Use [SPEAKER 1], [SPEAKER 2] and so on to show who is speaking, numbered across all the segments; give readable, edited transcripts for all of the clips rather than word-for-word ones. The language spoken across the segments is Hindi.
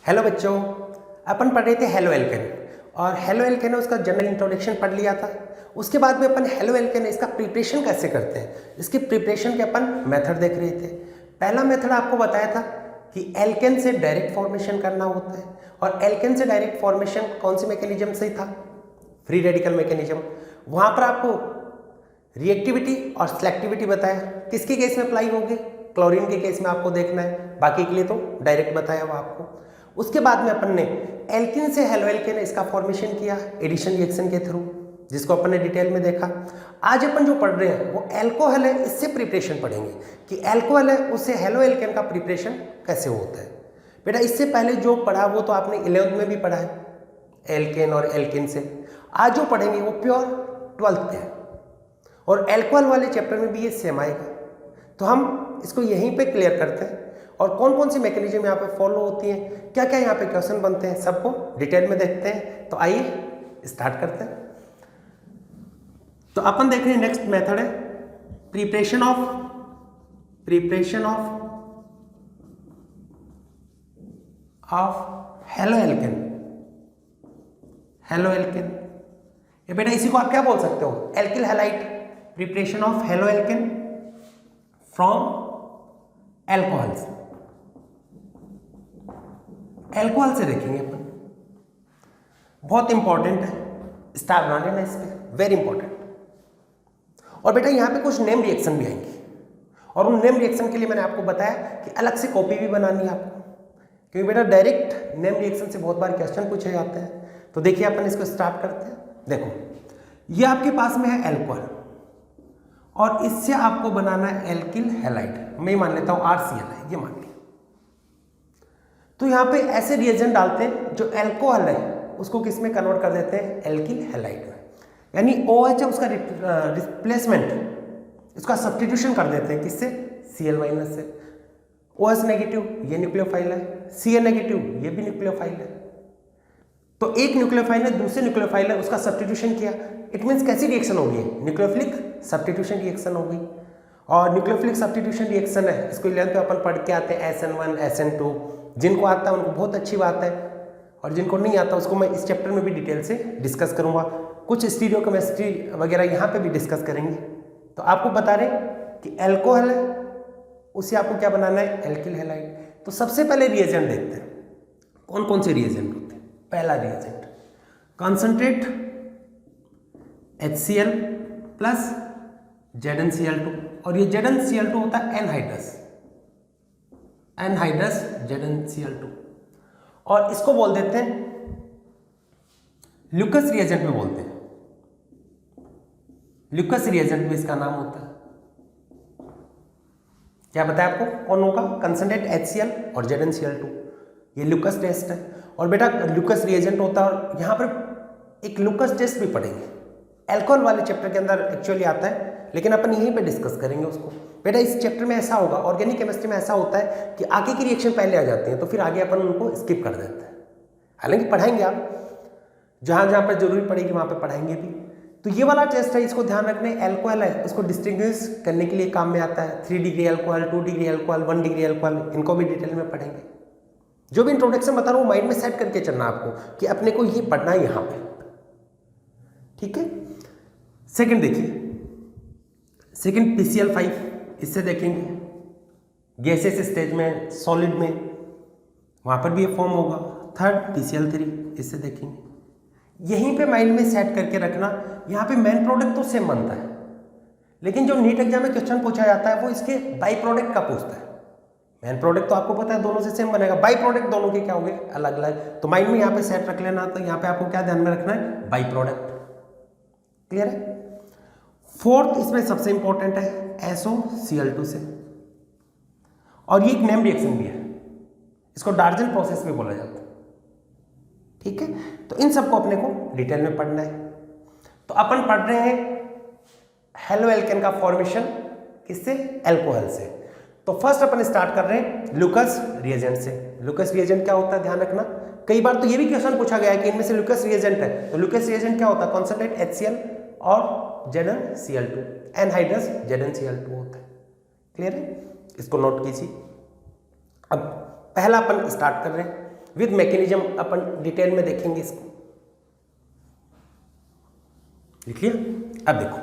[SPEAKER 1] हेलो बच्चों, अपन पढ़ रहे थे हेलो एल्केन और हेलो एल्केन है उसका जनरल इंट्रोडक्शन पढ़ लिया था। उसके बाद में अपन हेलो एल्केन है इसका प्रिपरेशन कैसे करते हैं, इसकी प्रिपरेशन के अपन मेथड देख रहे थे। पहला मेथड आपको बताया था कि एल्केन से डायरेक्ट फॉर्मेशन करना होता है और एल्केन से डायरेक्ट फॉर्मेशन कौन सी मैकेनिज्म से था, फ्री रेडिकल मैकेनिज्म। वहाँ पर आपको रिएक्टिविटी और सिलेक्टिविटी बताया, किसके केस में अप्लाई होगी, क्लोरीन के केस में आपको देखना है, बाकी के लिए तो डायरेक्ट बताया वो आपको। उसके बाद में अपन ने एल्किन से हेलो एल्केन इसका फॉर्मेशन किया एडिशन रिएक्शन के थ्रू, जिसको अपन ने डिटेल में देखा। आज अपन जो पढ़ रहे हैं वो एल्कोहल है, इससे प्रिपरेशन पढ़ेंगे कि एल्कोहल है उससे हेलो एल्केन का प्रिपरेशन कैसे होता है। बेटा इससे पहले जो पढ़ा वो तो आपने 11th में भी पढ़ा है, एल्केन और एल्किन से। आज जो पढ़ेंगे वो प्योर 12th है और एल्कोहल वाले चैप्टर में भी ये सेम आएगा। तो हम इसको यहीं पे क्लियर करते हैं और कौन कौन सी मैकेनिज्म यहाँ पे फॉलो होती हैं, क्या क्या यहाँ पे क्वेश्चन बनते हैं, सबको डिटेल में देखते हैं। तो आइए स्टार्ट करते हैं। तो अपन देख रहे हैं नेक्स्ट मेथड है प्रिपरेशन ऑफ हेलो एल्केन। ये बेटा इसी को आप क्या बोल सकते हो, alkyl halide. Preparation of halo alkane from alcohols. Alcohol से देखेंगे अपन, बहुत इंपॉर्टेंट है, स्टार बना लेना इस पे, वेरी इंपॉर्टेंट। और बेटा यहाँ पे कुछ नेम रिएक्शन भी आएंगी और उन नेम रिएक्शन के लिए मैंने आपको बताया कि अलग से कॉपी भी बनानी है आपको, क्योंकि बेटा डायरेक्ट नेम रिएक्शन से बहुत बार क्वेश्चन पूछे जाते हैं। तो देखिए अपन इसको स्टार्ट करते हैं। देखो ये आपके पास में है एल्कोहल और इससे आपको बनाना है एल्किल हैलाइड। मैं मान लेता हूँ RCl है, ये मान लिया। तो यहाँ पे ऐसे रिएजेंट डालते हैं जो एल्कोहल है उसको किस में कन्वर्ट कर देते हैं, एल्किल हैलाइड में। यानी OH है उसका रिप्लेसमेंट, इसका सब्स्टिट्यूशन कर देते हैं किससे, Cl- से। OH नेगेटिव ये न्यूक्लियोफाइल है, Cl नेगेटिव ये भी न्यूक्लियोफाइल है। तो एक न्यूक्लियोफाइल है दूसरे न्यूक्लियोफाइल है उसका सब्स्टिट्यूशन किया, इट मीन्स कैसी रिएक्शन होगी, न्यूक्लियोफिलिक सब्स्टिट्यूशन रिएक्शन होगी। और न्यूक्लियोफिलिक सब्स्टिट्यूशन रिएक्शन है, इसको 11th पे अपन पढ़ के आते हैं SN1 SN2। जिनको आता है उनको बहुत अच्छी बात है और जिनको नहीं आता उसको मैं इस चैप्टर में भी डिटेल से डिस्कस करूंगा। कुछ स्टीरियोकेमिस्ट्री वगैरह यहाँ पे भी डिस्कस करेंगे। तो आपको बता रहे कि एल्कोहल है उसे आपको क्या बनाना है, एल्किल हैलाइड। तो सबसे पहले रिएजेंट देखते हैं कौन कौन से रिएजेंट होते हैं। पहला reagent concentrate HCl plus ZnCl2 और ये ZnCl2 होता है एनहाइड्रस ZnCl2 और इसको बोल देते हैं ल्यूकस रिएजेंट में बोलते हैं। ल्यूकस रिएजेंट में इसका नाम होता है, क्या बताया आपको कौन होगा, कंसंट्रेट HCl और ZnCl2, ये ल्यूकस टेस्ट है। और बेटा ल्यूकस रिएजेंट होता है और यहाँ पर एक ल्यूकस टेस्ट भी पढ़ेंगे, एल्कोहल वाले चैप्टर के अंदर एक्चुअली आता है लेकिन अपन यहीं पे डिस्कस करेंगे उसको। बेटा इस चैप्टर में ऐसा होगा, ऑर्गेनिक केमिस्ट्री में ऐसा होता है कि आगे की रिएक्शन पहले आ जाती है तो फिर आगे अपन उनको स्किप कर देते हैं। हालांकि पढ़ाएंगे आप, जहाँ जहाँ पर जरूरी पड़ेगी वहाँ पे पढ़ाएंगे भी। तो ये वाला टेस्ट है, इसको ध्यान रखने, एल्कोहल है उसको डिस्टिंग्विश करने के लिए काम में आता है। 3 degree alcohol, 2 degree alcohol, 1 degree alcohol, इनको भी डिटेल में पढ़ेंगे। जो भी इंट्रोडक्शन बता रहा हूँ माइंड में सेट करके चलना आपको कि अपने को ये पढ़ना है यहाँ पे, ठीक है। सेकंड देखिए, सेकंड PCl5, इससे देखेंगे गैसेस स्टेज में, सॉलिड में, वहाँ पर भी ये फॉर्म होगा। थर्ड PCl3, इससे देखेंगे। यहीं पे माइंड में सेट करके रखना, यहाँ पे मेन प्रोडक्ट तो सेम बनता है लेकिन जो नीट एग्जाम में क्वेश्चन पूछा जाता है वो इसके बाई प्रोडक्ट का पूछता है। मेन प्रोडक्ट तो आपको पता है दोनों से सेम बनेगा, बाई प्रोडक्ट दोनों के क्या हो गए, अलग अलग। तो माइंड में यहाँ पे सेट रख लेना। तो यहाँ पे आपको क्या ध्यान में रखना है, बाई प्रोडक्ट। क्लियर है। फोर्थ इसमें सबसे इंपॉर्टेंट है SOCl2 से, और ये एक नेम रिएक्शन भी है, इसको डार्जन प्रोसेस भी बोला जाता है, ठीक है। तो इन सबको अपने को डिटेल में पढ़ना है। तो अपन पढ़ रहे हैं हेलो एल्केन का फॉर्मेशन किससे, एल्कोहल से। तो फर्स्ट अपन स्टार्ट कर रहे हैं ल्यूकस रिएजेंट से। ल्यूकस रिएजेंट क्या होता है ध्यान रखना, कई बार तो ये भी क्वेश्चन पूछा गया है कि इनमें से ल्यूकस रिएजेंट है, तो ल्यूकस रिएजेंट क्या होता है, कॉन्सेंट्रेट HCl और ZnCl2, एनहाइड्रस ZnCl2 होता है। क्लियर है, इसको नोट कीजिए। अब पहला अपन स्टार्ट कर रहे हैं विद मैकेनिज्म अपन डिटेल में देखेंगे इसको। लिख लिया? अब देखो,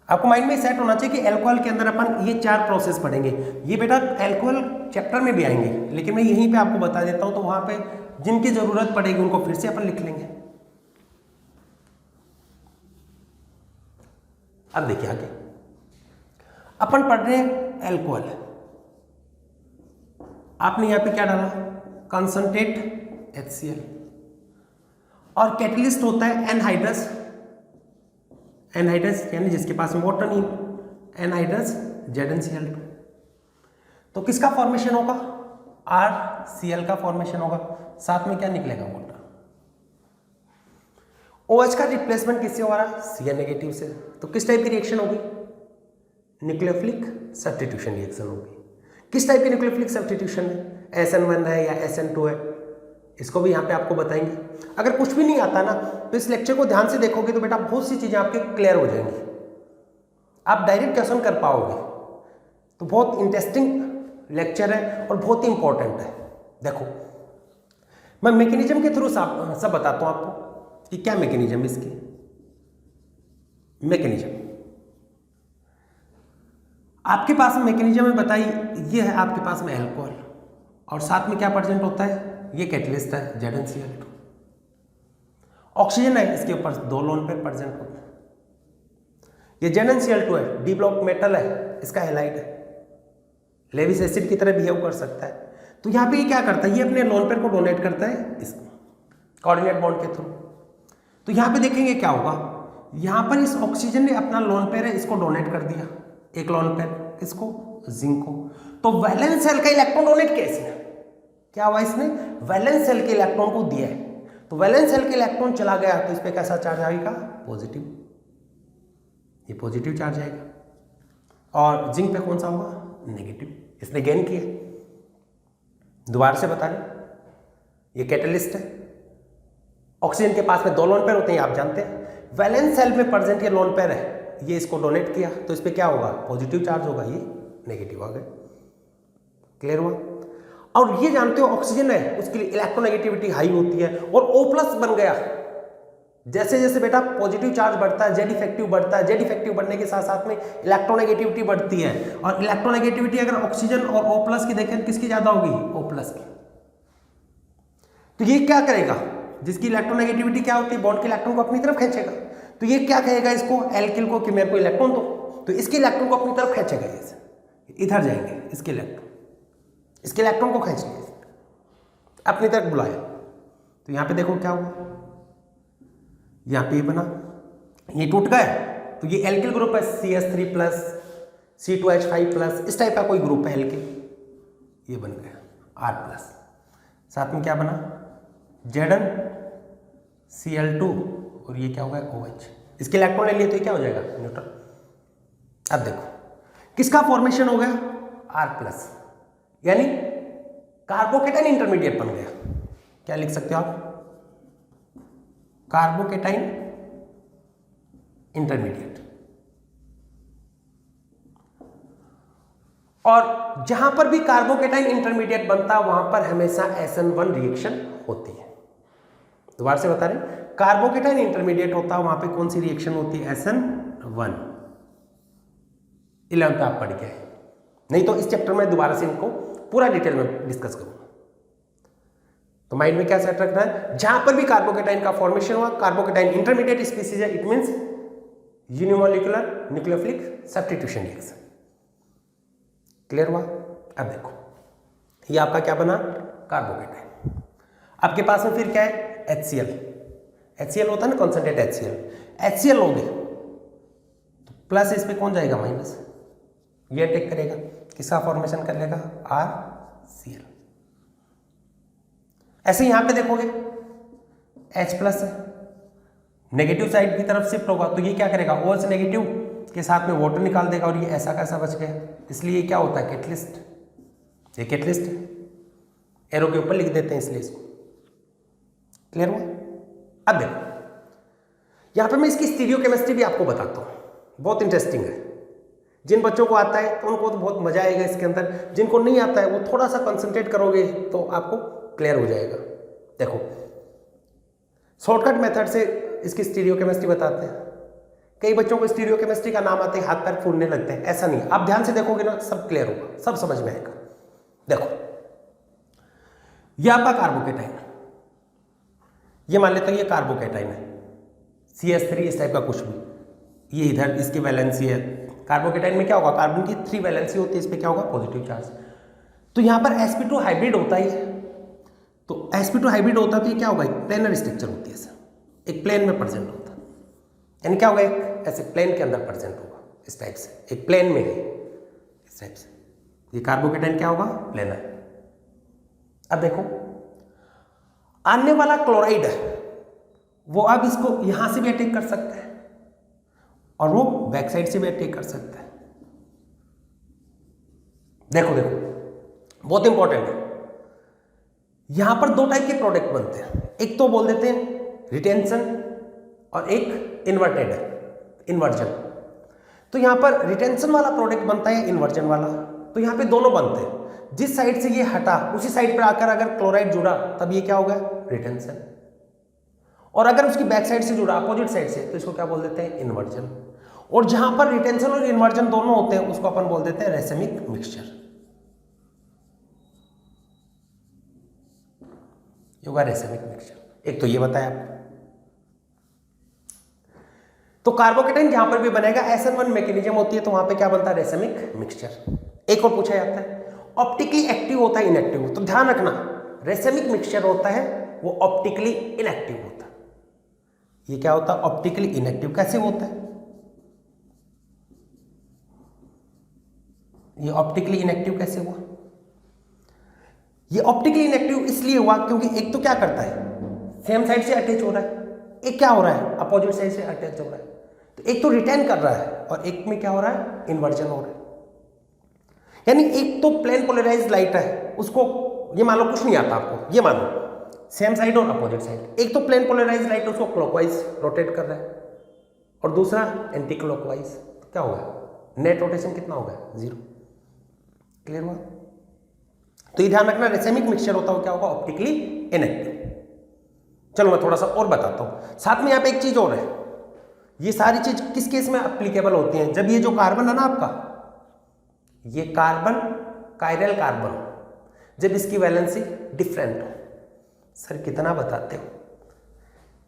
[SPEAKER 1] आपको माइंड में सेट होना चाहिए कि अल्कोहल के अंदर अपन ये 4 प्रोसेस पढ़ेंगे। ये बेटा अल्कोहल चैप्टर में भी आएंगे, लेकिन मैं यहीं पे आपको बता देता हूं, तो वहां पे जिनकी जरूरत पड़ेगी उनको फिर से अपन लिख लेंगे। अब देखिए आगे अपन पढ़ रहे हैं अल्कोहल। आपने यहां पे क्या डाला? कंसंट्रेट HCl, और कैटलिस्ट होता है एनहाइड्रस। एनहाइड्रस यानी जिसके पास में वाटर नहीं, एनहाइड्रस ZnCl2। तो किसका फॉर्मेशन होगा? RCl का फॉर्मेशन होगा, साथ में क्या निकलेगा? वाटर। OH का रिप्लेसमेंट किससे हो रहा है? Cl नेगेटिव से। तो किस टाइप की रिएक्शन होगी? न्यूक्लियोफिलिक सब्स्टिट्यूशन रिएक्शन होगी। किस टाइप की न्यूक्लियोफिलिक सब्स्टिट्यूशन है? SN1 है या SN2 है, इसको भी यहाँ पे आपको बताएंगे। अगर कुछ भी नहीं आता ना तो इस लेक्चर को ध्यान से देखोगे तो बेटा बहुत सी चीजें आपके क्लियर हो जाएंगी, आप डायरेक्ट क्वेश्चन कर पाओगे। तो बहुत इंटरेस्टिंग लेक्चर है और बहुत ही इंपॉर्टेंट है। देखो मैं मैकेनिज्म के थ्रू सब बताता हूं आपको कि क्या मैकेनिज्म इसकी। मैकेनिज्म आपके पास में मैकेनिज्म में बताई, ये है आपके पास में अल्कोहल, और साथ में क्या प्रेजेंट होता है? ये कैटलिस्ट है ZnCl2। ऑक्सीजन है, इसके ऊपर 2 लोन पेयर प्रेजेंट होता है। ये ZnCl2 है, डी ब्लॉक मेटल है, इसका हैलाइड है, लेविस एसिड की तरह बिहेव कर सकता है। तो यहाँ पे ये क्या करता है? ये अपने लोन पेयर को डोनेट करता है इसको कोऑर्डिनेट बॉन्ड के थ्रू। तो यहाँ पे देखेंगे क्या होगा, यहाँ पर इस ऑक्सीजन ने अपना लोन पेयर है इसको डोनेट कर दिया, एक लोन पेयर किसको? जिंक को। तो वैलेंस सेल का इलेक्ट्रॉन डोनेट किया इसने, क्या हुआ? इसने वैलेंस सेल के इलेक्ट्रॉन को दिया है। तो वैलेंस सेल के इलेक्ट्रॉन चला गया तो इस पे कैसा चार्ज आएगा? पॉजिटिव। ये पॉजिटिव चार्ज आएगा। और जिंक पे कौन सा होगा? नेगेटिव। इसने गेन किया। दोबारा से बता रहे, ये कैटलिस्ट है, ऑक्सीजन के पास में 2 लोन पेयर होते हैं, आप जानते हैं। वैलेंस सेल में प्रेजेंट ये लोन पेयर है, ये इसको डोनेट किया तो इस पे क्या होगा? पॉजिटिव चार्ज होगा, ये नेगेटिव आ गया। क्लियर हुआ? और ये जानते हो ऑक्सीजन है उसके लिए इलेक्ट्रोनेगेटिविटी हाई होती है और O+ बन गया। जैसे जैसे बेटा पॉजिटिव चार्ज बढ़ता है, Z इफेक्टिव बढ़ता है, Z इफेक्टिव बढ़ने के साथ साथ में इलेक्ट्रोनेगेटिविटी बढ़ती है। और इलेक्ट्रोनेगेटिविटी अगर ऑक्सीजन और O+ की देखें किसकी ज्यादा होगी? O+ की। तो ये क्या करेगा? जिसकी इलेक्ट्रोनेगेटिविटी क्या होती है? बॉन्ड के इलेक्ट्रॉन को अपनी तरफ खींचेगा। तो ये क्या कहेगा इसको? एल्किल को कि मेरे को इलेक्ट्रॉन दो, तो इसके इलेक्ट्रॉन को अपनी तरफ खींचेगा, इधर जाएंगे इसके इलेक्ट्रॉन को खींच लिया, अपनी तरफ बुलाया। तो यहां पे देखो क्या हुआ, यहां पे ये बना, ये टूट गया। तो ये एल्किल ग्रुप है, CH3+, C2H5+, इस टाइप का कोई ग्रुप है एल्किल, ये बन गया R+। साथ में क्या बना? ZnCl2, और ये क्या होगा? OH। इसके इलेक्ट्रॉन ले लिए तो ये क्या हो जाएगा? न्यूट्रल। अब देखो किसका फॉर्मेशन हो गया? R+, यानी कार्बोकेटाइन इंटरमीडिएट बन गया। क्या लिख सकते हो आप? Carbocation intermediate. और जहां पर भी कार्बोकेटाइन इंटरमीडिएट बनता है वहां पर हमेशा SN1 रिएक्शन होती है। दोबारा से बता रहे, कार्बोकेटाइन इंटरमीडिएट होता है वहां पे कौन सी रिएक्शन होती है? SN1। 11th आप पढ़ गए, नहीं तो इस चैप्टर में दोबारा से इनको पूरा डिटेल में डिस्कस करूंगा। तो माइंड में क्या सेट रखना है? जहां पर भी कार्बोकेटाइन का फॉर्मेशन हुआ, कार्बोकेटाइन इंटरमीडिएट स्पीसीज है, it means unimolecular nucleophilic substitution reaction. Clear हुआ? अब देखो ये आपका क्या बना? कार्बोकेटाइन। आपके पास में फिर क्या है? HCl होता है ना, कॉन्सेंट्रेट HCl लोगे तो प्लस इस पे कौन जाएगा? माइनस। ये अटैक करेगा, किसका फॉर्मेशन कर लेगा? RCl। ऐसे यहां पे देखोगे H+ है, नेगेटिव साइड की तरफ शिफ्ट होगा तो ये क्या करेगा? OH नेगेटिव के साथ में वाटर निकाल देगा और ये ऐसा कैसा बच गया। इसलिए क्या होता है? कैटलिस्ट। ये कैटलिस्ट है, एरो के ऊपर लिख देते हैं इसलिए इसको। क्लियर हुआ? अब देखो यहां पे मैं इसकी स्टीरियोकेमिस्ट्री भी आपको बताता हूं, बहुत इंटरेस्टिंग है। जिन बच्चों को आता है तो उनको तो बहुत मजा आएगा इसके अंदर, जिनको नहीं आता है वो थोड़ा सा कंसंट्रेट करोगे तो आपको क्लियर हो जाएगा। देखो शॉर्टकट मेथड से इसकी स्टीरियोकेमिस्ट्री बताते हैं। कई बच्चों को स्टीरियोकेमिस्ट्री का नाम आते ही हाथ पैर फूलने लगते हैं, ऐसा नहीं, आप ध्यान से देखोगे ना सब क्लियर होगा, सब समझ में आएगा। देखो ये आपका कार्बोकेटाइन, ये मान लेते हैं ये कार्बोकेटाइन है, CH3 इस टाइप का कुछ भी, ये इधर इसकी वैलेंसी है। कार्बोकेटाइन में क्या होगा, कार्बन की 3 वैलेंसी होती है, इस पर क्या होगा, पॉजिटिव चार्ज। तो यहाँ पर sp2 हाइब्रिड होता है, तो sp2 हाइब्रिड होता है तो ये क्या होगा, एक प्लेनर स्ट्रक्चर होती है, एक प्लेन में प्रेजेंट होता है, यानी क्या होगा, एक ऐसे प्लेन के अंदर प्रेजेंट होगा इस टाइप से, एक प्लेन में है इस टाइप से, ये कार्बोकेटाइन क्या होगा, प्लेनर। अब देखो आने वाला क्लोराइड है वो अब इसको यहां से भी अटैक कर सकता है और वो बैक साइड से भी अटैक कर सकता है। देखो देखो बहुत इंपॉर्टेंट है, यहां पर 2 टाइप के प्रोडक्ट बनते हैं, एक तो बोल देते हैं रिटेंशन और एक इन्वर्जन। तो यहां पर रिटेंशन वाला प्रोडक्ट बनता है इन्वर्जन वाला, तो यहां पे दोनों बनते हैं, जिस साइड से ये हटा उसी साइड पर आकर अगर क्लोराइड जुड़ा तब ये क्या होगा, रिटेंशन, और अगर उसकी बैक साइड से जुड़ा अपोजिट साइड से तो इसको क्या बोल देते हैं, इन्वर्जन। और जहां पर रिटेंशन और इन्वर्जन दोनों होते हैं उसको अपन बोल देते हैं रेसेमिक मिक्सचर। ये होगा रेसेमिक मिक्सचर। एक तो ये बताया आपको। तो कार्बोकेटाइन जहां पर भी बनेगा SN1 मैकेनिज्म होती है, तो वहां पे क्या बनता है, रेसेमिक मिक्सचर। एक और पूछा जाता है ऑप्टिकली एक्टिव होता है इनएक्टिव, तो ध्यान रखना रेसेमिक मिक्सचर होता है वो ऑप्टिकली इनएक्टिव होता है। ये क्या होता है, ऑप्टिकली इनएक्टिव। कैसे होता है ये ऑप्टिकली इनएक्टिव, कैसे हुआ, ये ऑप्टिकली इनएक्टिव इसलिए हुआ क्योंकि एक तो क्या करता है, सेम साइड से अटैच हो रहा है, एक क्या हो रहा है, अपोजिट साइड से अटैच हो रहा है, तो एक तो रिटेन कर रहा है और एक में क्या हो रहा है, इन्वर्जन हो रहा है। यानी एक तो प्लेन पोलराइज्ड लाइट है, उसको ये मान लो कुछ नहीं आता आपको, ये मान लो सेम साइड और अपोजिट साइड, एक तो प्लेन पोलराइज्ड लाइट उसको क्लॉकवाइज रोटेट कर रहा है और दूसरा एंटी क्लॉकवाइज, तो क्या होगा, नेट रोटेशन कितना होगा, 0। क्लियर हुआ। तो ये ध्यान रखना रेसेमिक मिक्सचर होता है क्या होगा, ऑप्टिकली इनएक्टिव। चलो मैं थोड़ा सा और बताता हूं, साथ में यहाँ पे एक चीज और है, ये सारी चीज किस केस में एप्लीकेबल होती हैं, जब ये जो कार्बन है ना आपका, ये कार्बन कायरल कार्बन, जब इसकी वैलेंसी डिफरेंट हो। सर कितना बताते हो,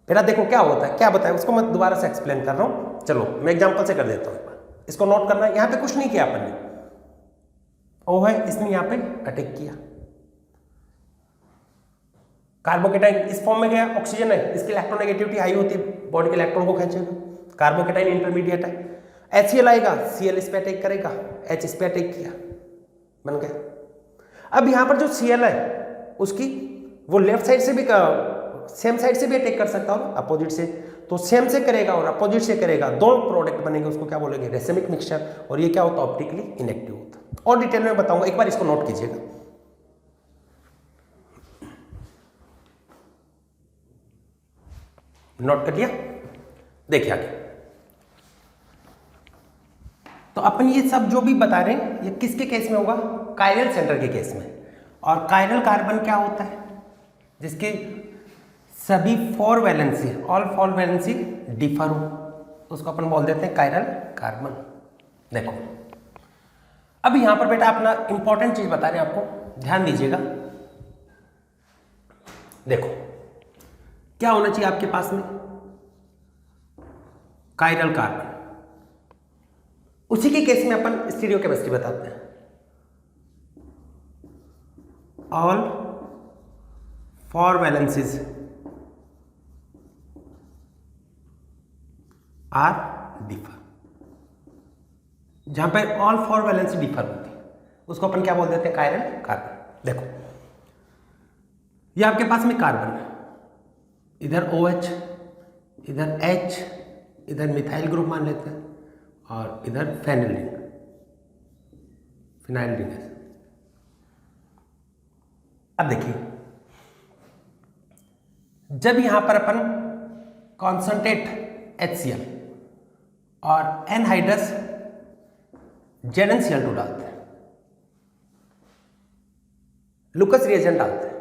[SPEAKER 1] मेरा देखो क्या होता है, क्या बताया उसको मैं दोबारा से एक्सप्लेन कर रहा हूं। चलो मैं एग्जांपल से कर देता हूं, इसको नोट करना है। यहां पे कुछ नहीं किया अपन ने, ओ है इसने यहां पे अटैक किया, कार्बोकेटाइन इस फॉर्म में गया, ऑक्सीजन है, इसकी इलेक्ट्रोनेगेटिविटी हाई होती है, बॉडी के इलेक्ट्रॉन को खींचेगा। कार्बोकेटाइन इंटरमीडिएट है, HCl आएगा, Cl इस पे अटैक करेगा, H इस पे अटैक किया, बन गया। अब यहां पर जो Cl है उसकी वो लेफ्ट साइड से भी सेम साइड से भी अटैक कर सकता है, अपोजिट से, तो सेम से करेगा और अपोजिट से करेगा, दो प्रोडक्ट बनेंगे, उसको क्या बोलेंगे, रेसेमिक मिक्सचर। और ये क्या होता है, ऑप्टिकली इनएक्टिव होता है। और डिटेल में बताऊंगा, एक बार इसको नोट कीजिएगा। नोट कर लिया, देखिए आगे। तो अपन ये सब जो भी बता रहे हैं ये किसके केस में होगा, कायरल सेंटर के केस में। और कायरल कार्बन क्या होता है, जिसके सभी 4 वैलेंसी, ऑल 4 वैलेंसी डिफर हो, तो उसको अपन बोल देते हैं कायरल कार्बन। देखो अब यहां पर बेटा अपना इंपॉर्टेंट चीज बता रहे हैं आपको, ध्यान दीजिएगा। देखो क्या होना चाहिए आपके पास में, कायरल कार्बन, उसी के केस में अपन स्टीरियोकेमिस्ट्री बताते हैं। ऑल 4 वैलेंसीज आर डिफर, जहां पर ऑल 4 वैलेंसी डिफर होती है उसको अपन क्या बोल देते हैं, कायरल कार्बन। देखो ये आपके पास में कार्बन है, इधर OH, इधर H, इधर मिथाइल ग्रुप मान लेते हैं, और इधर फिनाइल रिंग। अब देखिए जब यहां पर अपन कॉन्संट्रेट HCl और एनहाइड्रस ZnCl2 डालते हैं, लुकस रिएजेंट डालते हैं,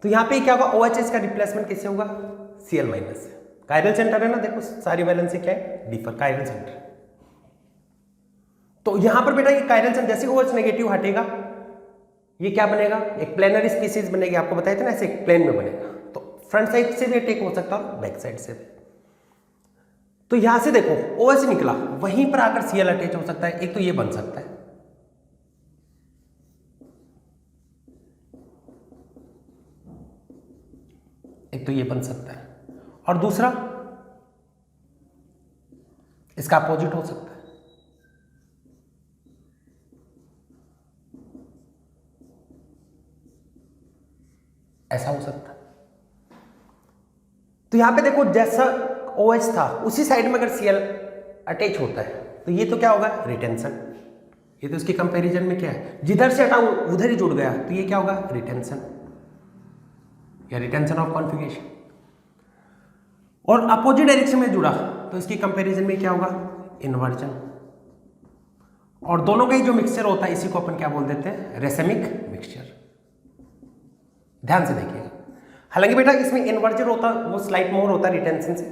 [SPEAKER 1] तो यहाँ पे क्या होगा, OH का रिप्लेसमेंट किससे होगा, Cl माइनस से। कायरल सेंटर है ना, देखो सारी वैलेंसी क्या है, डी पर कायरल सेंटर। तो यहां पर बेटा ये कायरल सेंटर जैसे OH नेगेटिव हटेगा ये क्या बनेगा, एक प्लेनरी स्पीसीज बनेगी, आपको बताया था ना, ऐसे एक प्लेन में बनेगा। तो फ्रंट साइड से भी अटैक हो सकता है, बैक साइड से भी। तो यहां से देखो OH निकला, वहीं पर आकर Cl अटैच हो सकता है, एक तो ये बन सकता है, एक तो ये बन सकता है, और दूसरा इसका अपोजिट हो सकता है, ऐसा हो सकता है। तो यहां पे देखो जैसा OH था उसी साइड में अगर Cl अटैच होता है तो ये तो क्या होगा, रिटेंशन। ये तो इसकी कंपैरिजन में क्या है, जिधर से हटाऊं उधर ही जुड़ गया, तो ये क्या होगा, रिटेंशन या रिटेंशन ऑफ कॉन्फिगरेशन। और अपोजिट डायरेक्शन में जुड़ा तो इसकी कंपैरिजन में क्या होगा, इन्वर्जन। और दोनों का ही जो मिक्सचर होता है इसी को अपन क्या बोल देते हैं, रेसेमिक मिक्सचर। ध्यान से देखिएगा, हालांकि बेटा इसमें इन्वर्जन होता वो स्लाइट मोर होता है रिटेंशन से,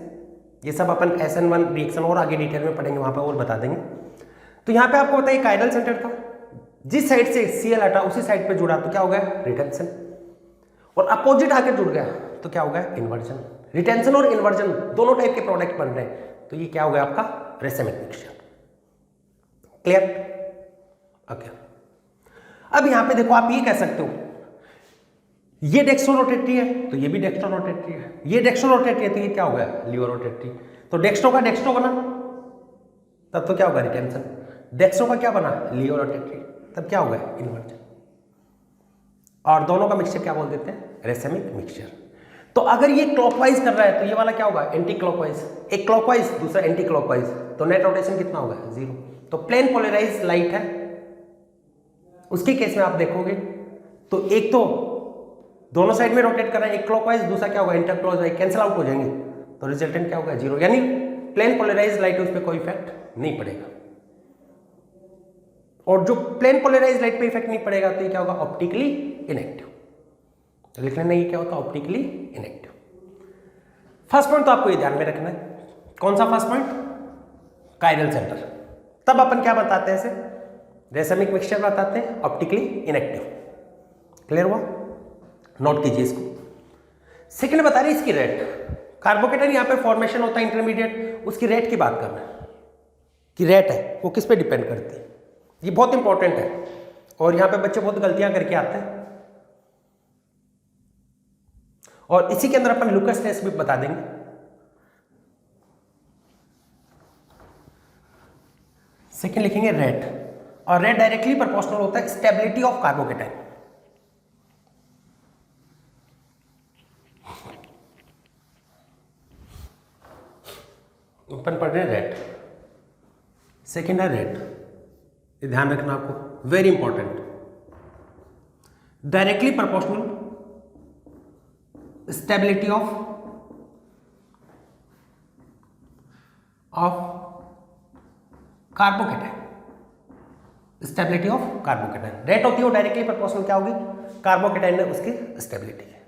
[SPEAKER 1] ये सब अपन SN1 रिएक्शन और आगे डिटेल में पढ़ेंगे, वहां पे और बता देंगे। तो यहाँ पे आपको बताइए कायरल सेंटर था, जिस साइड से Cl हटा उसी साइड पे जुड़ा तो क्या हो गया, रिटेंशन। और अपोजिट आके जुड़ गया तो क्या हो गया, इन्वर्जन। रिटेंशन और इन्वर्जन दोनों टाइप के प्रोडक्ट बन रहे हैं, तो ये क्या हो गया आपका, रेसेमिक मिक्सचर। Clear, okay. अब यहां पे देखो आप ये कह सकते हो ये डेक्स्ट्रो रोटेटरी है तो ये भी डेक्स्ट्रो रोटेटरी है, ये डेक्स्ट्रो रोटेटरी है तो ये क्या हो गया, लीवर रोटेटरी। तो डेक्स्ट्रो का डेक्स्ट्रो बना तब तो क्या होगा, रिटेंशन। डेक्स्ट्रो का क्या बना, लीवर रोटेटरी, तब क्या होगा, इन्वर्जन। और दोनों का मिक्सचर क्या बोल देते हैं, रेसेमिक मिक्सचर। तो अगर ये क्लॉकवाइज कर रहा है तो ये वाला क्या होगा, एंटी क्लॉकवाइज। एक क्लॉकवाइज दूसरा एंटी क्लॉकवाइज, तो नेट रोटेशन कितना होगा, 0। तो प्लेन पोलराइज लाइट है, उसके केस में आप देखोगे तो एक तो दोनों साइड में रोटेट कर रहा है, एक क्लॉकवाइज दूसरा क्या होगा, एंटी क्लॉकवाइज, कैंसिल आउट हो जाएंगे, तो रिजल्टेंट क्या होगा, 0। यानी प्लेन पोलराइज लाइट उस पर कोई इफेक्ट नहीं पड़ेगा। और जो प्लेन पोलराइज लाइट पे इफेक्ट नहीं पड़ेगा तो ये क्या होगा, ऑप्टिकली इनएक्टिव। तो लिखने में ये क्या होता है, ऑप्टिकली इनएक्टिव। फर्स्ट पॉइंट तो आपको ये ध्यान में रखना है, कौन सा फर्स्ट पॉइंट, कायरल सेंटर। तब अपन क्या बताते हैं, इसे रेसेमिक मिक्सचर बताते हैं, ऑप्टिकली इनएक्टिव। क्लियर हुआ, नोट कीजिए इसको। सेकंड बता रही इसकी रेट, कार्बोकेटाइन यहाँ पे फॉर्मेशन होता है इंटरमीडिएट, उसकी रेट की बात करना है कि रेट है वो किस पे डिपेंड करती है, ये बहुत इंपॉर्टेंट है। और यहाँ पे बच्चे बहुत गलतियां करके आते हैं, और इसी के अंदर अपन लुकस टेस्ट भी बता देंगे। सेकंड लिखेंगे रेट, और रेट डायरेक्टली प्रोपोर्शनल होता है स्टेबिलिटी ऑफ कार्बोकेटाइन। अपन पढ़ रहे हैं रेट, सेकंड है रेट, ये ध्यान रखना आपको, very important. Directly proportional stability of carbocation, stability of carbocation. Rate होती है वो डायरेक्टली प्रोपोर्शनल क्या होगी, कार्बोकेटाइन में उसकी स्टेबिलिटी है।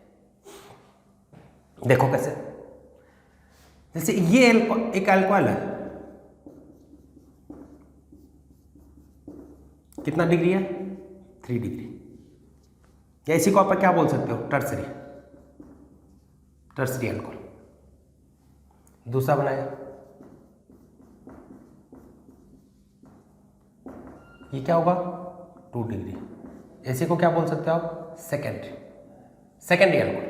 [SPEAKER 1] देखो कैसे, जैसे ये एक अल्कोहल है, कितना डिग्री है, 3 डिग्री, या इसी को आप क्या बोल सकते हो, टर्सरी अल्कोहल। दूसरा बनाया, ये क्या होगा, 2 डिग्री, इसी को क्या बोल सकते हो आप, सेकेंडरी अल्कोहल।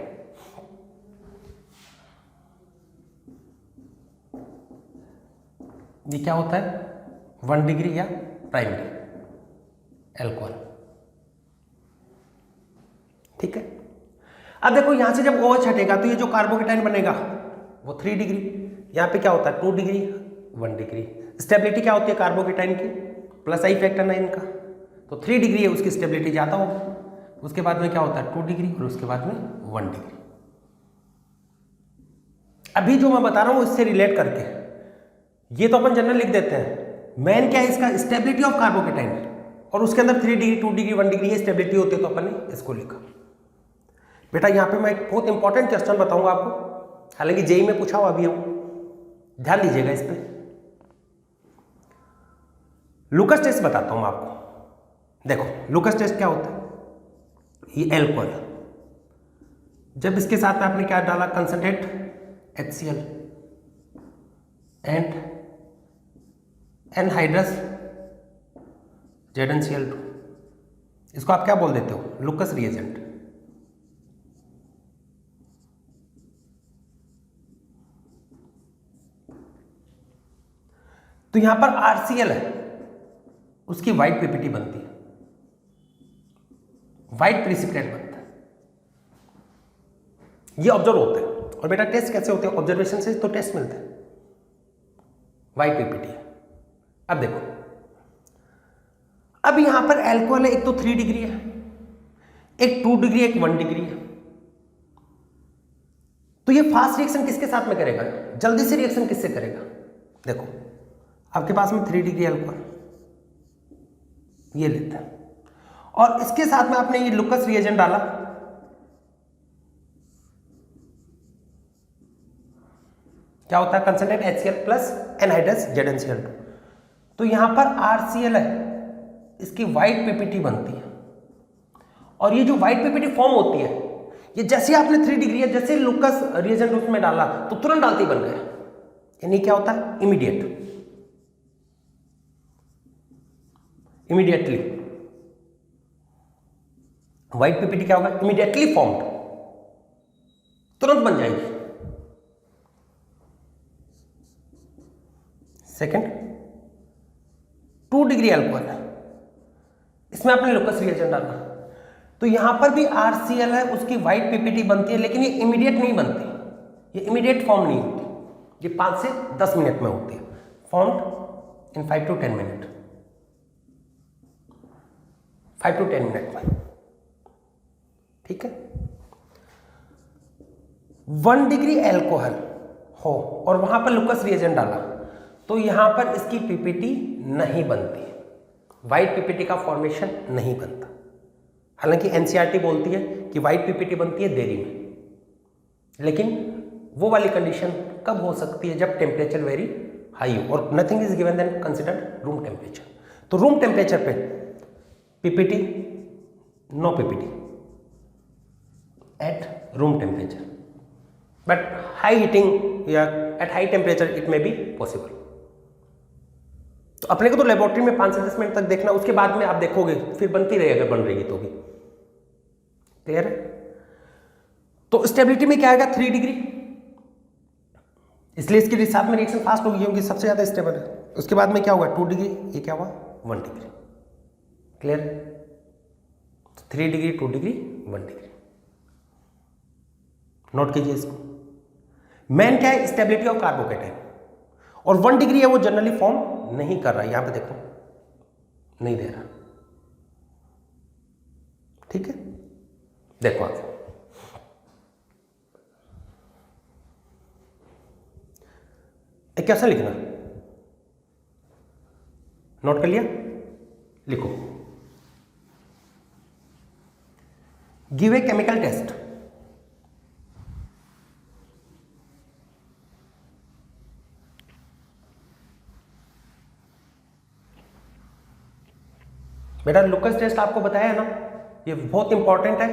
[SPEAKER 1] ये क्या होता है, 1 डिग्री या प्राइमरी अल्कोहल। ठीक है, अब देखो यहां से जब OH हटेगा तो ये जो कार्बोकेटाइन बनेगा वो 3 डिग्री, यहां पे क्या होता है 2 डिग्री 1 डिग्री। स्टेबिलिटी क्या होती है कार्बोकेटाइन की, प्लस आई फैक्टर ना इनका, तो 3 डिग्री है उसकी स्टेबिलिटी ज्यादा होगी। उसके बाद में क्या होता है 2 डिग्री और उसके बाद में 1 डिग्री। अभी जो मैं बता रहा हूं इससे रिलेट करके, ये तो अपन जनरल लिख देते हैं, मेन क्या है इसका, स्टेबिलिटी ऑफ कार्बोकेटाइन, और उसके अंदर 3 डिग्री 2 डिग्री 1 डिग्री ये स्टेबिलिटी होती है तो अपन ने इसको लिखा। बेटा यहाँ पे मैं एक बहुत इंपॉर्टेंट क्वेश्चन बताऊंगा आपको, हालांकि जेई में पूछा हुआ अभी हो, ध्यान दीजिएगा इस पे। लुकस टेस्ट बताता हूं मैं आपको। देखो लुकस टेस्ट क्या होता है, ये एल्कोहल, जब इसके साथ में आपने क्या डाला, concentrate HCl and anhydrous ZnCl2, इसको आप क्या बोल देते हो, लुकस रिएजेंट। तो यहां पर RCl है, उसकी व्हाइट पीपीटी बनती है, व्हाइट प्रिसिपिटेट बनता है, ये ऑब्जर्व होते हैं। और बेटा टेस्ट कैसे होते हैं, ऑब्जर्वेशन से तो टेस्ट मिलते हैं, व्हाइट पीपीटी। अब देखो, अब यहां पर एल्कोहल है, एक तो 3 डिग्री है, एक 2 डिग्री, एक 1 डिग्री है। तो ये फास्ट रिएक्शन किसके साथ में करेगा, जल्दी से रिएक्शन किससे करेगा। देखो आपके पास में 3 डिग्री एल्कोहल, ये लेते हैं, और इसके साथ में आपने ये लुकस रिएजेंट डाला, क्या होता है, concentrate HCl plus anhydrous ZnCl2। तो यहां पर RCl है, इसकी व्हाइट पीपीटी बनती है, और ये जो व्हाइट पीपीटी फॉर्म होती है, ये जैसे आपने 3 डिग्री है, जैसे लुकस रिएजेंट उसमें डाला तो तुरंत डालते ही बन गया, यानी क्या होता है, इमीडिएटली व्हाइट पीपीटी क्या होगा, इमीडिएटली फॉर्म्ड, तुरंत बन जाएगी। सेकंड 2 डिग्री अल्कोहल है, इसमें आपने लुकस रिएजेंट डाला, तो यहां पर भी RCl है, उसकी व्हाइट पीपीटी बनती है, लेकिन ये इमीडिएट नहीं बनती, ये इमीडिएट फॉर्म नहीं होती, ये 5 से 10 मिनट में होती है, formed in 5 to 10 minute, 5 to 10 minute में, ठीक है। 1 डिग्री एल्कोहल हो और वहां पर लुकस रिएजेंट डाला, तो यहां पर इसकी पीपीटी नहीं बनती, व्हाइट पीपीटी का फॉर्मेशन नहीं बनता। हालांकि एनसीईआरटी बोलती है कि व्हाइट पीपीटी बनती है देरी में, लेकिन वो वाली कंडीशन कब हो सकती है, जब टेम्परेचर वेरी हाई हो और nothing is given then considered room temperature. तो रूम टेम्परेचर पे PPT, no PPT at room temperature, but high heating या at high temperature it may be possible. तो अपने को तो लेबोरेटरी में 5 से 10 मिनट तक देखना, उसके बाद में आप देखोगे फिर बनती रहेगी, अगर बन रही है तो भी, क्लियर है। तो स्टेबिलिटी में क्या आएगा, 3 डिग्री, इसलिए इसके साथ में रिएक्शन फास्ट होगी क्योंकि सबसे ज्यादा स्टेबल है। उसके बाद में क्या होगा, 2 डिग्री, ये क्या हुआ, 1 degree, clear. 3 degree, 2 degree, 1 degree, note कीजिए इसको। मेन क्या है, स्टेबिलिटी ऑफ कार्बोकेटाइन, और 1 डिग्री है वो जनरली फॉर्म नहीं कर रहा है, यहां पे देखो नहीं दे रहा, ठीक है। देखो आप एक कैसा लिखना, नोट कर लिया, लिखो, गिव ए केमिकल टेस्ट बेटा। लुकस टेस्ट आपको बताया है ना, ये बहुत इंपॉर्टेंट है,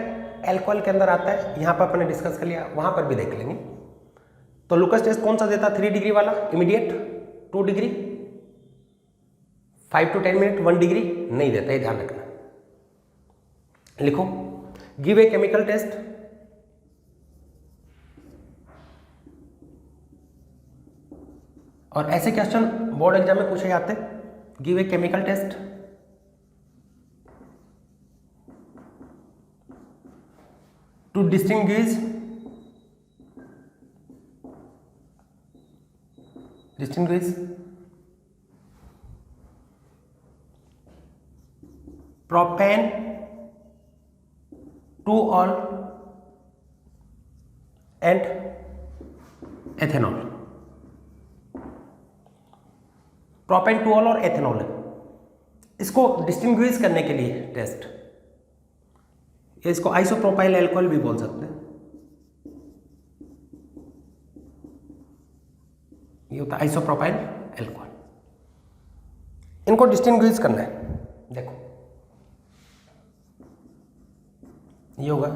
[SPEAKER 1] एल्कोहल के अंदर आता है, यहां पर अपने डिस्कस कर लिया, वहां पर भी देख लेंगे। तो लुकस टेस्ट कौन सा देता, 3 डिग्री वाला immediate, 2 degree 5 to 10 minute, 1 degree नहीं देता, ये ध्यान रखना। लिखो, गिव ए केमिकल टेस्ट और ऐसे क्वेश्चन बोर्ड एग्जाम में पूछे जाते हैं, give a chemical test to distinguish propane to all and ethanol। Propane to all और एथेनॉल है, इसको डिस्टिंग्विश करने के लिए टेस्ट, या इसको आइसोप्रोपाइल एल्कोहल भी बोल सकते हैं। ये होता है आइसोप्रोपाइल एल्कोहल। इनको डिस्टिंग्विश करना है। देखो ये होगा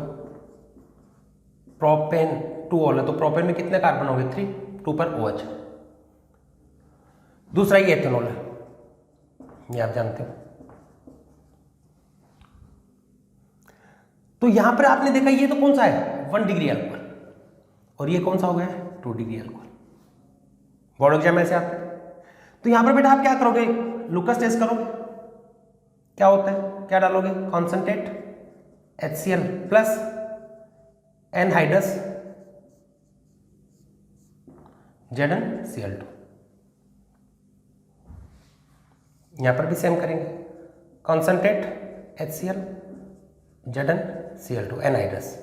[SPEAKER 1] प्रोपेन 2 ऑल है, तो प्रोपेन में कितने कार्बन हो गए 3, 2 पर OH। दूसरा ये एथेनॉल है, ये आप जानते हो। तो यहां पर आपने देखा ये तो कौन सा है 1 डिग्री अल्कोहल, और ये कौन सा हो गया 2 डिग्री अल्कोहल। बोर्ड एग्जाम में ऐसे आते हैं। तो यहां पर बेटा आप क्या करोगे, लुकस टेस्ट करोगे। क्या होता है, क्या डालोगे, concentrate HCl plus anhydrous ZnCl2। यहां पर भी सेम करेंगे, कॉन्सेंट्रेट HCl ZnCl2 एनहाइड्रस।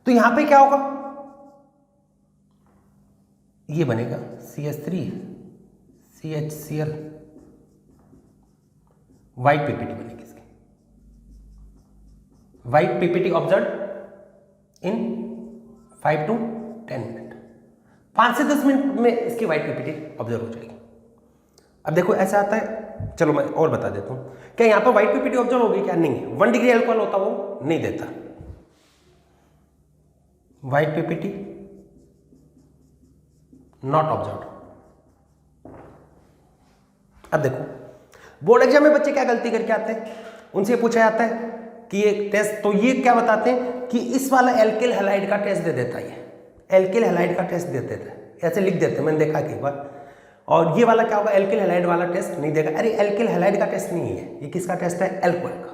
[SPEAKER 1] तो यहां पे क्या होगा, ये बनेगा CH3 CHCl, व्हाइट पीपीटी बनेगी इसकी। White PPT observe in 5 to 10 minute, 5 से 10 मिनट में इसकी व्हाइट पीपीटी ऑब्जर्व हो जाएगी। अब देखो ऐसा आता है, चलो मैं और बता देता हूं, क्या यहां पर व्हाइट पीपीटी ऑब्जर्व होगी, क्या नहीं है। 1 डिग्री अल्कोहल होता वो नहीं देता व्हाइट पीपीटी, नॉट ऑब्जर्व। अब देखो बोर्ड एग्जाम में बच्चे क्या गलती करके आते हैं, उनसे पूछा जाता है कि ये टेस्ट, तो ये क्या बताते हैं कि इस वाला एल्किल हैलाइड का टेस्ट दे देता है, ये एल्किल हैलाइड का टेस्ट दे देता है, ऐसे लिख देते हैं, मैंने देखा कि एक बार। और ये वाला क्या होगा, एल्किल हैलाइड वाला टेस्ट नहीं देगा। अरे एल्किल हैलाइड का टेस्ट नहीं है, ये किसका टेस्ट है, एल्कोहल का।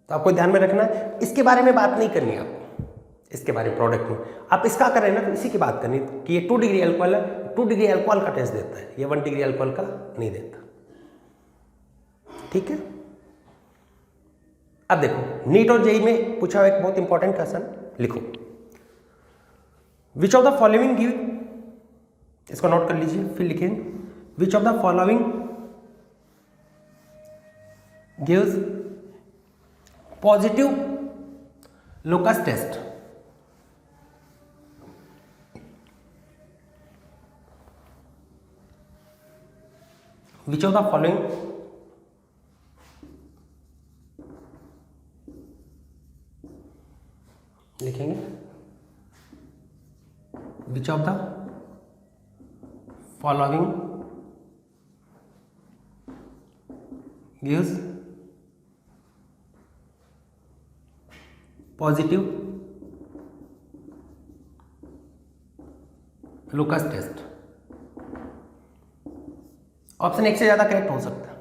[SPEAKER 1] तो आपको ध्यान में रखना है, इसके बारे में बात नहीं करनी है आपको, इसके बारे में प्रोडक्ट में आप इसका करें ना, तो इसी की बात करनी कि ये 2 डिग्री अल्कोहल है, 2 डिग्री अल्कोहल का टेस्ट देता है, ये 1 डिग्री अल्कोहल का नहीं देता। ठीक है। अब देखो नीट और जेई में पूछा हुआ एक बहुत इंपॉर्टेंट क्वेश्चन, लिखो which of the following give, इसको नोट कर लीजिए, फिर लिखें which of the following gives positive Lucas test. Which of the following लिखेंगे, which of the following gives positive Lucas test. Option 1 से ज्यादा करेक्ट हो सकता है।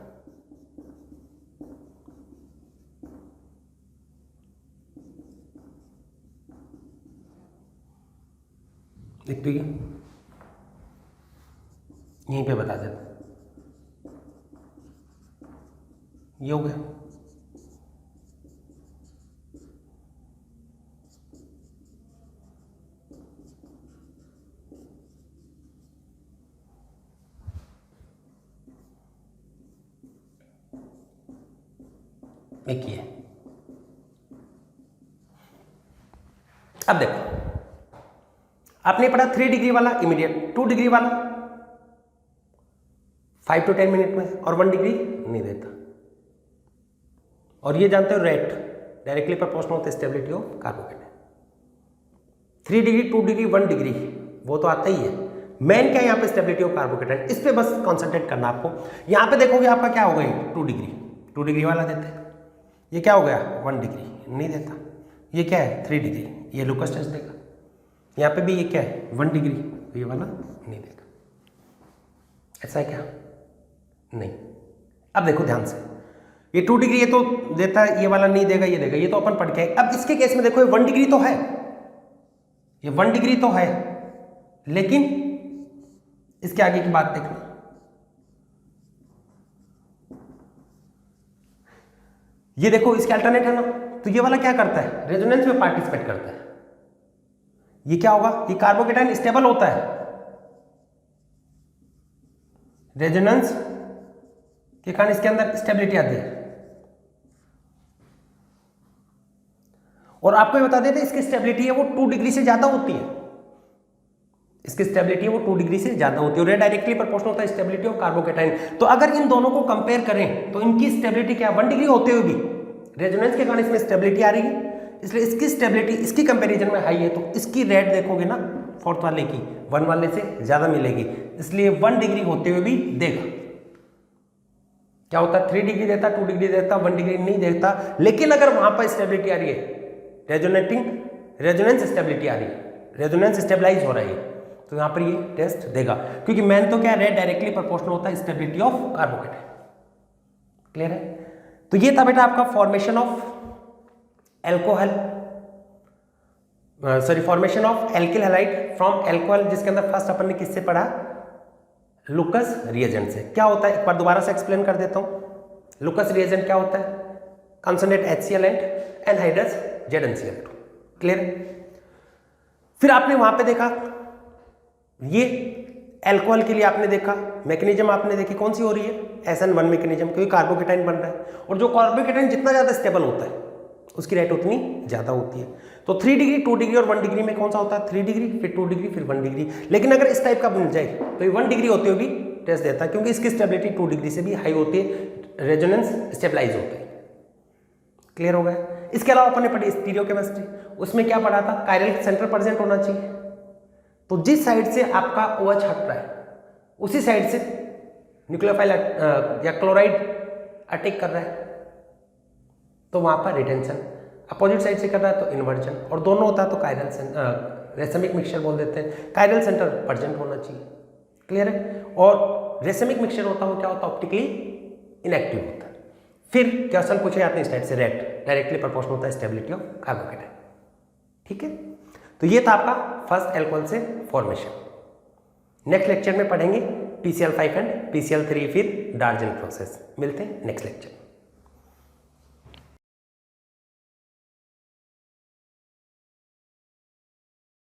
[SPEAKER 1] लिख दीजिए, यहीं पे बता देते, ये हो गया। एक ही है। अब देखो आपने पढ़ा 3 डिग्री वाला इमीडिएट, 2 डिग्री वाला 5 to 10 मिनट में, और 1 डिग्री नहीं देता। और ये जानते हो रेट डायरेक्टली प्रोपोर्शनल होता है stability of carbocation. 3 degree 2 degree 1 degree वो तो आता ही है, मेन क्या है यहाँ पे स्टेबिलिटी ऑफ कार्बोकेटाइन, इस पे बस कॉन्सेंट्रेट करना आपको। यहाँ पे देखोगे आपका क्या हो गया 2 डिग्री, 2 डिग्री वाला देते हैं। ये क्या हो गया 1 डिग्री नहीं देता। ये क्या है 3 डिग्री, ये लुकस टेस्ट देगा। यहाँ पे भी ये क्या है 1 डिग्री, ये वाला नहीं देगा। ऐसा है क्या, नहीं। अब देखो ध्यान से, ये 2 डिग्री ये तो देता है, ये वाला नहीं देगा, ये देगा, ये तो अपन पढ़ के आए। अब इसके केस में देखो ये 1 डिग्री तो है, ये 1 डिग्री तो है, लेकिन इसके आगे की बात देखना, ये देखो इसके अल्टरनेट है ना, तो ये वाला क्या करता है रेजोनेंस में पार्टिसिपेट करता है। ये क्या होगा, ये कार्बोकेटाइन स्टेबल होता है, रेजोनेंस के कारण इसके अंदर स्टेबिलिटी आती है। और आपको ये बता देते हैं इसकी स्टेबिलिटी है वो 2 डिग्री से ज्यादा होती है, इसकी स्टेबिलिटी है वो 2 डिग्री से ज्यादा होती है, और ये डायरेक्टली प्रोपोर्शनल होता है स्टेबिलिटी ऑफ कार्बोकेटाइन। तो अगर इन दोनों को कंपेयर करें तो इनकी स्टेबिलिटी क्या 1 डिग्री होते हुए भी रेजोनेंस के कारण इसमें स्टेबिलिटी आ रही है, इसलिए इसकी स्टेबिलिटी इसकी कंपैरिजन में हाई है, तो इसकी रेट देखोगे ना फोर्थ वाले की 1 वाले से ज्यादा मिलेगी, इसलिए 1 डिग्री होते हुए भी देगा। क्या होता है 3 डिग्री देता, 2 डिग्री देता, 1 डिग्री नहीं देता, लेकिन अगर वहां पर स्टेबिलिटी आ रही है रेजोनेंस स्टेबिलिटी आ रही है, रेजोनेंस स्टेबलाइज हो रही है, तो यहां पर ये टेस्ट देगा, क्योंकि मेन तो क्या रेट डायरेक्टली प्रोपोर्शनल होता है स्टेबिलिटी ऑफ कार्बोकेटाइन। क्लियर है? तो ये था बेटा आपका formation of alcohol, sorry formation of alkyl halide from alcohol, जिसके अंदर फर्स्ट अपन ने किससे पढ़ा, लुकस रिएजेंट से। क्या होता है एक बार दोबारा से एक्सप्लेन कर देता हूं। लुकस रिएजेंट क्या होता है, concentrate HCl and anhydrous ZnCl2। Clear? फिर आपने वहां पे देखा ये एल्कोहल के लिए आपने देखा मैकेनिज्म आपने देखी कौन सी हो रही है, SN1 मैकेनिज्म, क्योंकि कार्बोकेटाइन बन रहा है, और जो कार्बोकेटाइन जितना ज्यादा स्टेबल होता है उसकी रेट उतनी ज्यादा होती है। तो 3 डिग्री 2 डिग्री और 1 डिग्री में कौन सा होता है, 3 डिग्री फिर 2 डिग्री फिर 1 डिग्री। लेकिन अगर इस टाइप का बन जाए तो ये 1 डिग्री होते हुए भी टेस्ट देता है, क्योंकि इसकी स्टेबिलिटी 2 डिग्री से भी हाई होती है, रेजोनेंस स्टेबलाइज होता है। क्लियर हो गया? इसके अलावा अपन ने पढ़ी स्टीरियोकेमिस्ट्री, उसमें क्या पढ़ा था, कायरल सेंटर प्रेजेंट होना चाहिए, तो जिस साइड से आपका OH हट रहा है उसी साइड से न्यूक्लियोफाइल या क्लोराइड अटैक कर रहा है, तो वहां पर रिटेंशन, अपोजिट साइड से कर रहा है तो इन्वर्जन, और दोनों होता है तो कायरल रेसमिक मिक्सचर बोल देते हैं, कायरल सेंटर प्रेजेंट होना चाहिए। क्लियर है? और रेसमिक मिक्सचर होता है वो क्या होता है, ऑप्टिकली इनएक्टिव होता है। फिर क्वेश्चन पूछे जाते हैं इस टाइप से, रेट डायरेक्टली प्रोपोर्शनल होता है स्टेबिलिटी ऑफ कार्बोकेटाइन। ठीक है? तो ये था आपका फर्स्ट एल्कोहल से फॉर्मेशन। नेक्स्ट लेक्चर में पढ़ेंगे PCl5 एंड PCl3, फिर डार्जन प्रोसेस। मिलते हैं नेक्स्ट लेक्चर।